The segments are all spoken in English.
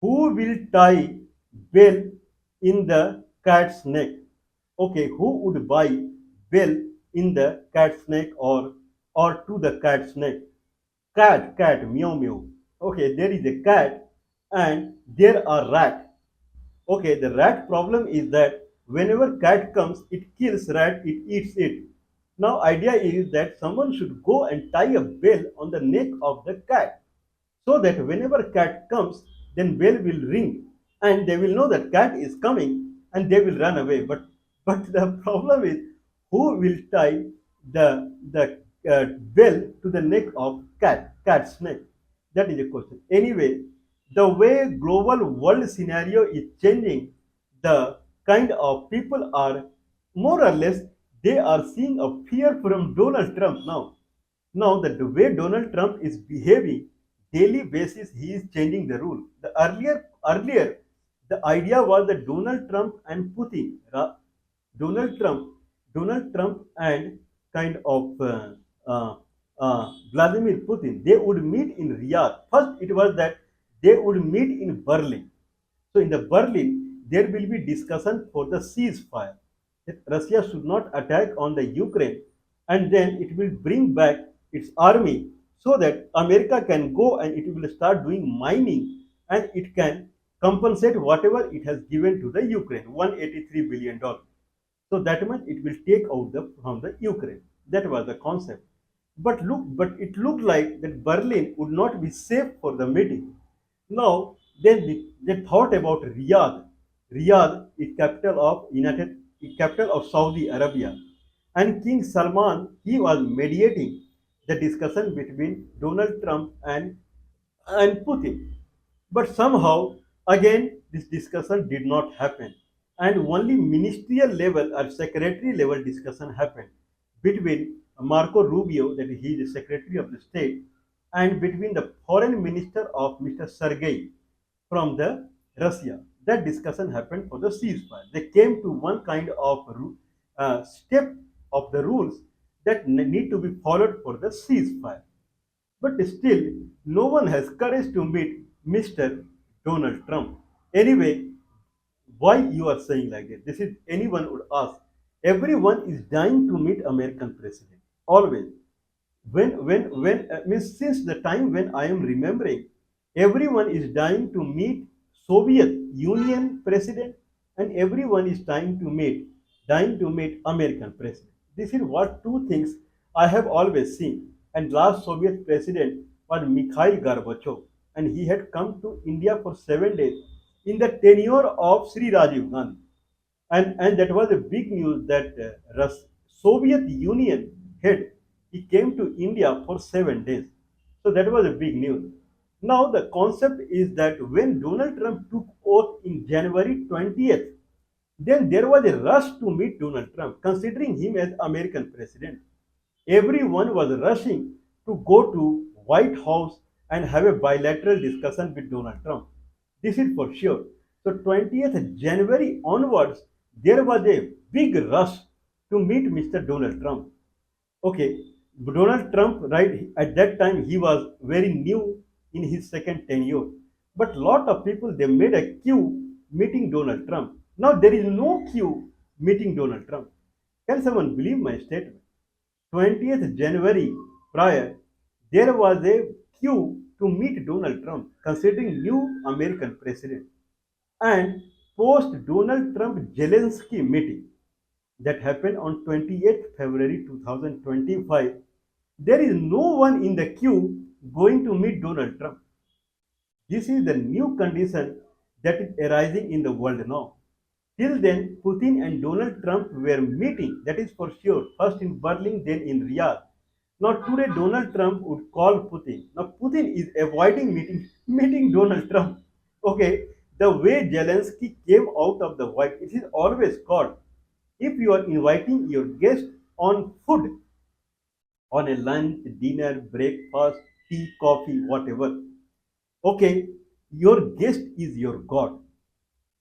Who will tie bell in the cat's neck? Okay, who would buy bell in the cat's neck or to the cat's neck? Cat, meow meow. Okay, there is a cat and there are rat. Okay, the rat problem is that whenever cat comes, it kills rat, it eats it. Now, idea is that someone should go and tie a bell on the neck of the cat so that whenever cat comes, then bell will ring and they will know that cat is coming and they will run away. But the problem is who will tie the bell to the neck of cat's neck? That is a question. Anyway, the way global world scenario is changing, the kind of people are more or less they are seeing a fear from Donald Trump now. Now that the way Donald Trump is behaving, daily basis he is changing the rule. The earlier the idea was that Donald Trump and Putin, Donald Trump, Donald Trump and kind of Vladimir Putin, they would meet in Riyadh. First, it was that they would meet in Berlin. So in the Berlin, there will be discussion for the ceasefire. That Russia should not attack on the Ukraine, and then it will bring back its army so that America can go and it will start doing mining and it can compensate whatever it has given to the Ukraine, $183 billion. So that much it will take out from the Ukraine. That was the concept. But it looked like that Berlin would not be safe for the meeting. Now, then they thought about Riyadh. Riyadh is capital of Saudi Arabia, and King Salman he was mediating the discussion between Donald Trump and Putin. But somehow, again, this discussion did not happen, and only ministerial level or secretary level discussion happened between Marco Rubio, that he is the Secretary of the State, and between the Foreign Minister of Mr. Sergei from the Russia. That discussion happened for the ceasefire. They came to one kind of step of the rules that need to be followed for the ceasefire. But still, no one has courage to meet Mr. Donald Trump. Anyway, why you are saying like that? This is anyone would ask. Everyone is dying to meet American president. Always. Means since the time when I am remembering, everyone is dying to meet Soviet Union president and everyone is dying to meet American president. This is what two things I have always seen. And last Soviet president was Mikhail Gorbachev, and he had come to India for 7 days in the tenure of Sri Rajiv Gandhi, and that was a big news that Soviet Union head he came to India for 7 days. So that was a big news. Now the concept is that when Donald Trump took oath in January 20th, then there was a rush to meet Donald Trump, considering him as American president. Everyone was rushing to go to White House and have a bilateral discussion with Donald Trump. This is for sure. So 20th January onwards, there was a big rush to meet Mr. Donald Trump. Okay, Donald Trump, right at that time, he was very new in his second tenure. But lot of people they made a queue meeting Donald Trump. Now there is no queue meeting Donald Trump. Can someone believe my statement? 20th January prior, there was a queue to meet Donald Trump, considering new American president. And post Donald Trump Zelensky meeting that happened on 28th February 2025, there is no one in the queue going to meet Donald Trump. This is the new condition that is arising in the world now. Till then, Putin and Donald Trump were meeting, that is for sure, first in Berlin, then in Riyadh. Now today Donald Trump would call Putin. Now Putin is avoiding meeting Donald Trump. Okay, the way Zelensky came out of the White, it is always called. If you are inviting your guest on food, on a lunch, dinner, breakfast, tea, coffee, whatever, okay, your guest is your God,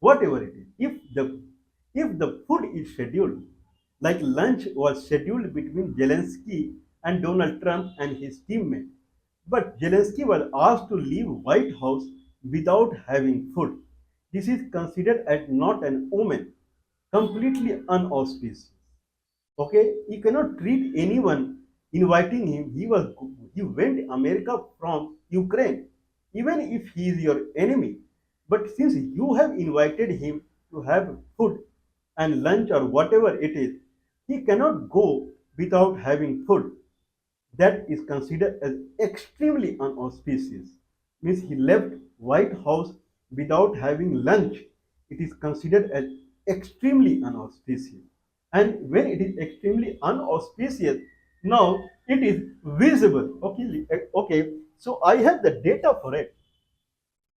whatever it is. If the food is scheduled, like lunch was scheduled between Zelensky and Donald Trump and his teammate, but Zelensky was asked to leave White House without having food. This is considered as not an omen, completely unauspicious. Okay, you cannot treat anyone inviting him. He went America from Ukraine, even if he is your enemy. But since you have invited him to have food and lunch or whatever it is, he cannot go without having food. That is considered as extremely unauspicious. Means he left White House without having lunch. It is considered as extremely unauspicious. And when it is extremely unauspicious, now it is visible. Okay, okay. So I have the data for it.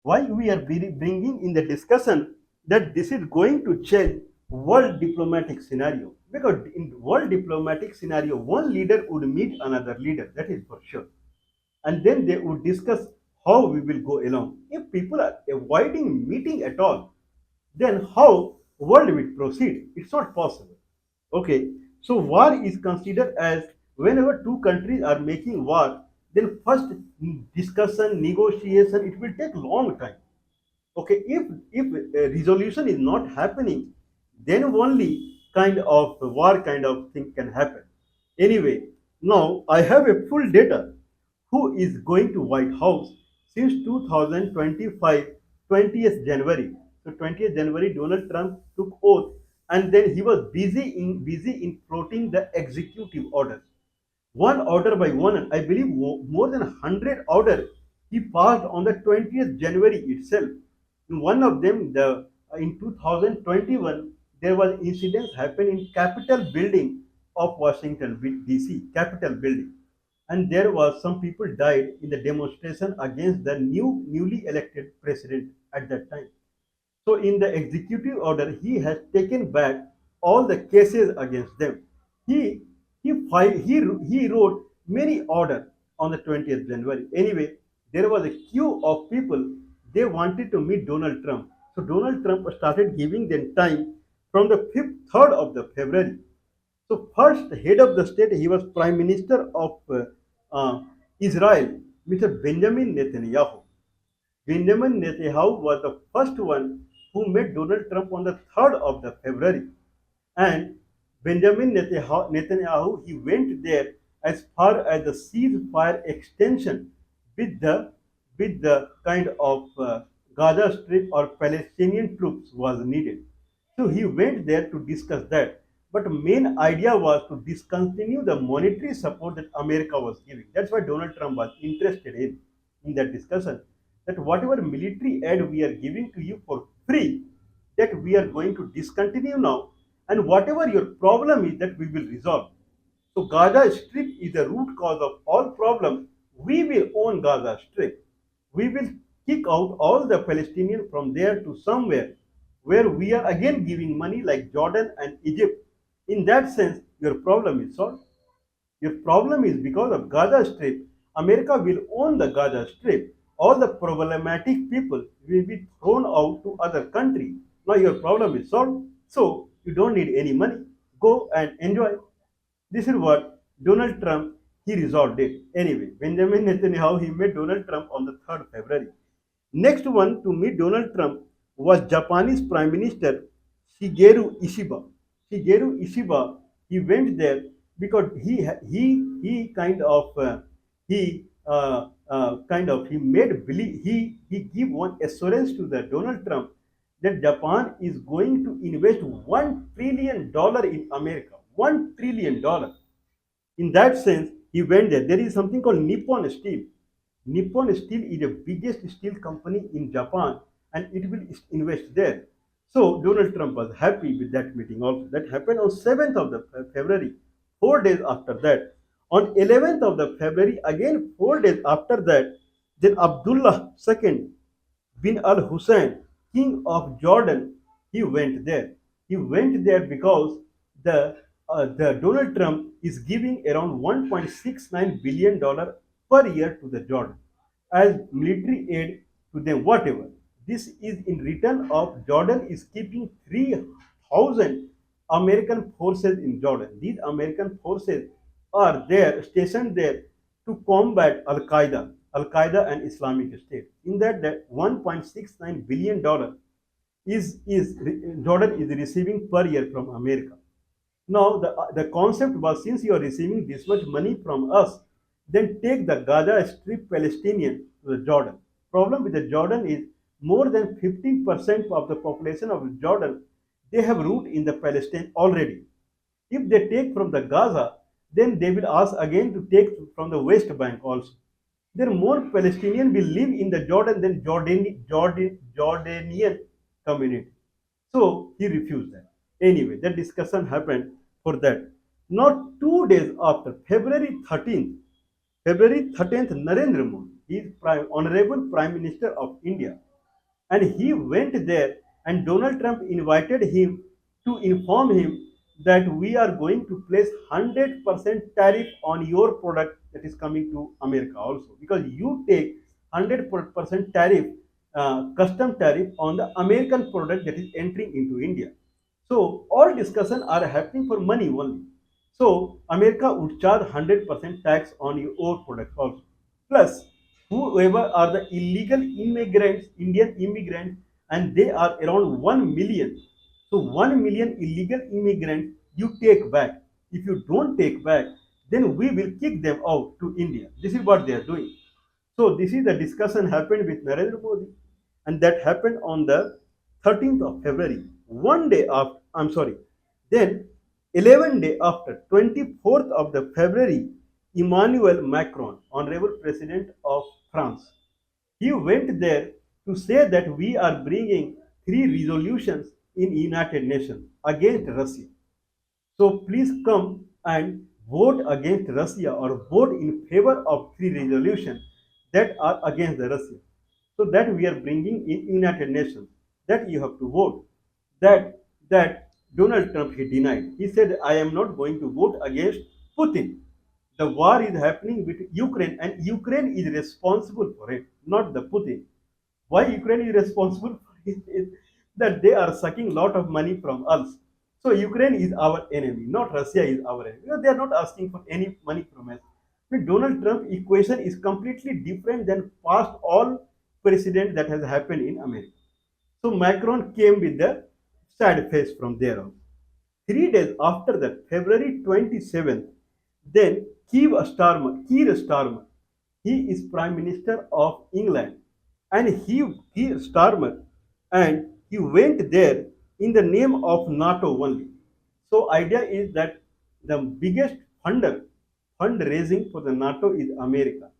Why we are bringing in the discussion that this is going to change world diplomatic scenario, because in world diplomatic scenario one leader would meet another leader, that is for sure, and then they would discuss how we will go along. If people are avoiding meeting at all, then how world will proceed? It's not possible. Okay, so war is considered as whenever two countries are making war, then first discussion, negotiation, it will take long time. Okay, if resolution is not happening, then only kind of war kind of thing can happen. Anyway, now I have a full data who is going to White House since 2025, 20th January. So 20th January Donald Trump took oath, and then he was busy in floating the executive orders, one order by one. I believe more than 100 order he passed on the 20th January itself. In one of them, in 2021, there was incidents happened in Capitol building of Washington D.C. Capitol building, and there was some people died in the demonstration against the newly elected president at that time. So in the executive order, he has taken back all the cases against them. He he wrote many orders on the 20th January. Anyway, there was a queue of people. They wanted to meet Donald Trump. So Donald Trump started giving them time from the 5th, 3rd of the February. So first head of the state, he was Prime Minister of Israel, Mr. Benjamin Netanyahu. Benjamin Netanyahu was the first one who met Donald Trump on the 3rd of the February. And Netanyahu, he went there as far as the ceasefire extension with the kind of Gaza Strip or Palestinian troops was needed. So he went there to discuss that. But main idea was to discontinue the monetary support that America was giving. That's why Donald Trump was interested in that discussion. That whatever military aid we are giving to you for free, that we are going to discontinue now, and whatever your problem is, that we will resolve. So Gaza Strip is the root cause of all problems. We will own Gaza Strip. We will kick out all the Palestinians from there to somewhere where we are again giving money like Jordan and Egypt. In that sense, your problem is solved. Your problem is because of Gaza Strip. America will own the Gaza Strip. All the problematic people will be thrown out to other country. Now your problem is solved. So you don't need any money. Go and enjoy. This is what Donald Trump he resolved it. Anyway, Benjamin Netanyahu he met Donald Trump on the 3rd February. Next one to meet Donald Trump was Japanese Prime Minister Shigeru Ishiba. Shigeru Ishiba, he went there because he kind of he made believe he give one assurance to the Donald Trump that Japan is going to invest $1 trillion in America. $1 trillion. In that sense, he went there. There is something called Nippon Steel. Nippon Steel is the biggest steel company in Japan, and it will invest there. So Donald Trump was happy with that meeting also. That happened on 7th of the February, 4 days after that. On 11th of the February, again 4 days after that, then Abdullah II bin al Hussein, king of Jordan, he went there. He went there because the Donald Trump is giving around $1.69 billion per year to the Jordan as military aid to them, whatever. This is in return of Jordan is keeping 3,000 American forces in Jordan. These American forces are there, stationed there to combat Al Qaeda. Al Qaeda and Islamic State. In that $1.69 billion is Jordan is receiving per year from America. Now, the concept was, since you are receiving this much money from us, then take the Gaza Strip Palestinian to the Jordan. Problem with the Jordan is more than 15% of the population of Jordan, they have root in the Palestine already. If they take from the Gaza, then they will ask again to take from the West Bank also. There are more Palestinians will live in the Jordan than Jordanian community. So he refused that. Anyway, the discussion happened for that. Not 2 days after, February 13th, Narendra Modi, he is Honorable Prime Minister of India, and he went there, and Donald Trump invited him to inform him that we are going to place 100% tariff on your product that is coming to America also, because you take 100% tariff, custom tariff on the American product that is entering into India. So all discussion are happening for money only. So America would charge 100% tax on your products also. Plus, whoever are the illegal immigrants, Indian immigrants, and they are around 1 million. So 1 million illegal immigrants you take back. If you don't take back, then we will kick them out to India. This is what they are doing. So this is the discussion happened with Narendra Modi, and that happened on the 13th of February. One day after, I'm sorry, then 11 day after, 24th of the February, Emmanuel Macron, Honorable President of France, he went there to say that we are bringing three resolutions in United Nations against Russia. So please come and vote against Russia or vote in favor of three resolutions that are against the Russia. So that we are bringing in United Nations, that you have to vote. That Donald Trump he denied. He said, I am not going to vote against Putin. The war is happening with Ukraine, and Ukraine is responsible for it, not the Putin. Why Ukraine is responsible for it is that they are sucking a lot of money from us. So Ukraine is our enemy, not Russia is our enemy. They are not asking for any money from us. The Donald Trump equation is completely different than past all president that has happened in America. So Macron came with the sad face from there on. 3 days after that, February 27th, then Keir Starmer, he is Prime Minister of England, and Keir Starmer, and he went there in the name of NATO only. So idea is that the biggest fundraising for the NATO is America.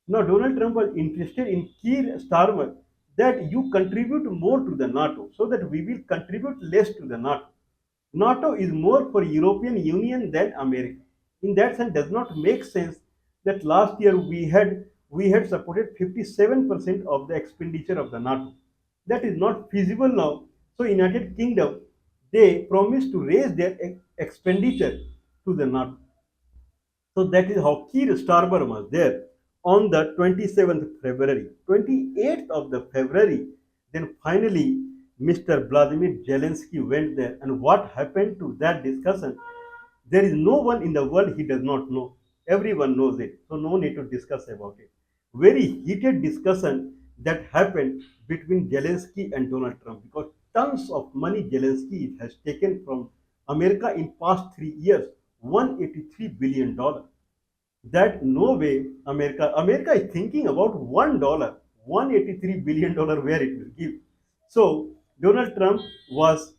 Now Donald Trump was interested in Keir Starmer, that you contribute more to the NATO so that we will contribute less to the NATO. NATO is more for European Union than America. In that sense, does not make sense that last year we had supported 57% of the expenditure of the NATO. That is not feasible now. So United Kingdom, they promised to raise their expenditure to the NATO. So that is how Keir Starmer was there on the 27th February. 28th of the February, then finally Mr. Vladimir Zelensky went there. And what happened to that discussion? There is no one in the world he does not know. Everyone knows it. So no need to discuss about it. Very heated discussion that happened between Zelensky and Donald Trump, because tons of money Zelensky has taken from America in past 3 years, $183 billion. That no way America is thinking about $1, $183 billion, where it will give. So Donald Trump was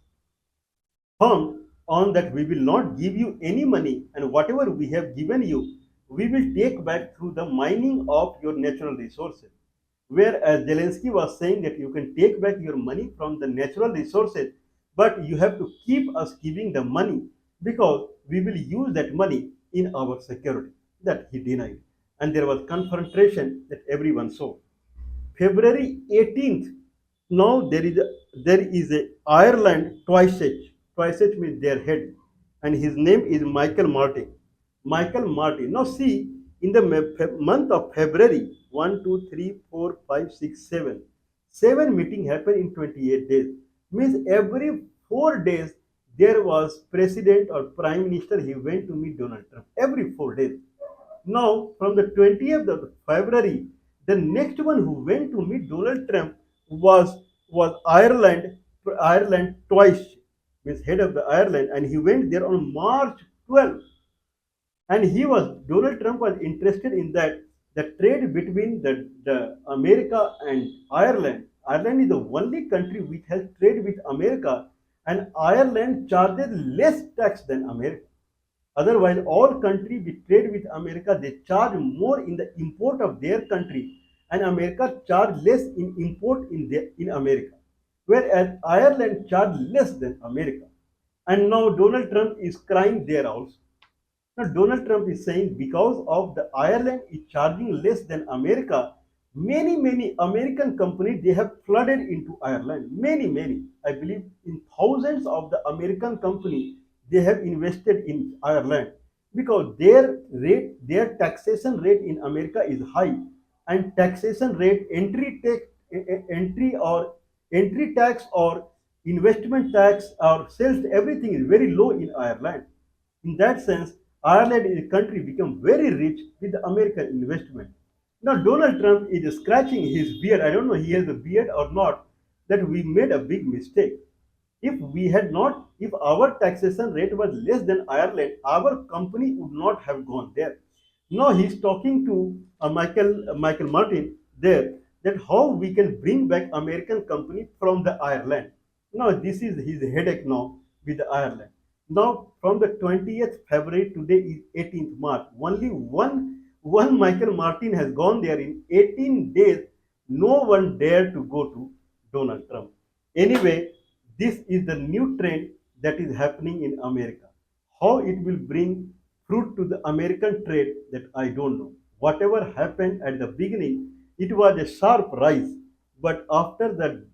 firm on that we will not give you any money, and whatever we have given you, we will take back through the mining of your natural resources. Whereas Zelensky was saying that you can take back your money from the natural resources, but you have to keep us giving the money, because we will use that money in our security. That he denied. And there was confrontation that everyone saw. February 18th, now there is a Ireland Taoiseach. Taoiseach means their head, and his name is Michael Martin. Michael Martin. Now see, in the month of February, 1, 2, 3, 4, 5, 6, 7, 7 meeting happened in 28 days. Means every 4 days there was president or prime minister. He went to meet Donald Trump every 4 days. Now, from the 20th of February, The next one who went to meet Donald Trump was Ireland twice, means head of the Ireland, and he went there on March 12th. And Donald Trump was interested in that the trade between the America and Ireland. Ireland is the only country which has trade with America, and Ireland charges less tax than America. Otherwise, all countries which trade with America, they charge more in the import of their country, and America charge less in import in America. Whereas Ireland charge less than America. And now Donald Trump is crying there also. Now Donald Trump is saying because of the Ireland is charging less than America, many American companies they have flooded into Ireland. Many, I believe in thousands of the American companies they have invested in Ireland because their taxation rate in America is high, and taxation rate entry or entry tax or investment tax or sales everything is very low in Ireland. In that sense, Ireland is a country become very rich with the American investment. Now Donald Trump is scratching his beard. I don't know he has a beard or not. That we made a big mistake. If we had not, if our taxation rate was less than Ireland, our company would not have gone there. Now he's talking to Michael Martin there that how we can bring back American company from the Ireland. Now this is his headache now with the Ireland. Now from the 20th February today is 18th March. Only one Michael Martin has gone there in 18 days. No one dared to go to Donald Trump. Anyway, this is the new trend that is happening in America. How it will bring fruit to the American trade that I don't know. Whatever happened at the beginning, it was a sharp rise. But after the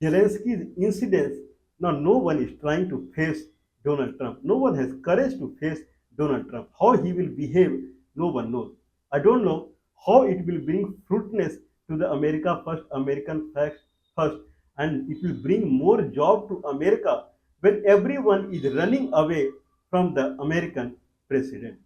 Zelensky's incidents, now no one is trying to face Donald Trump. No one has courage to face Donald Trump. How he will behave, no one knows. I don't know how it will bring fruitness to the America first, American facts first, and it will bring more job to America when everyone is running away from the American president.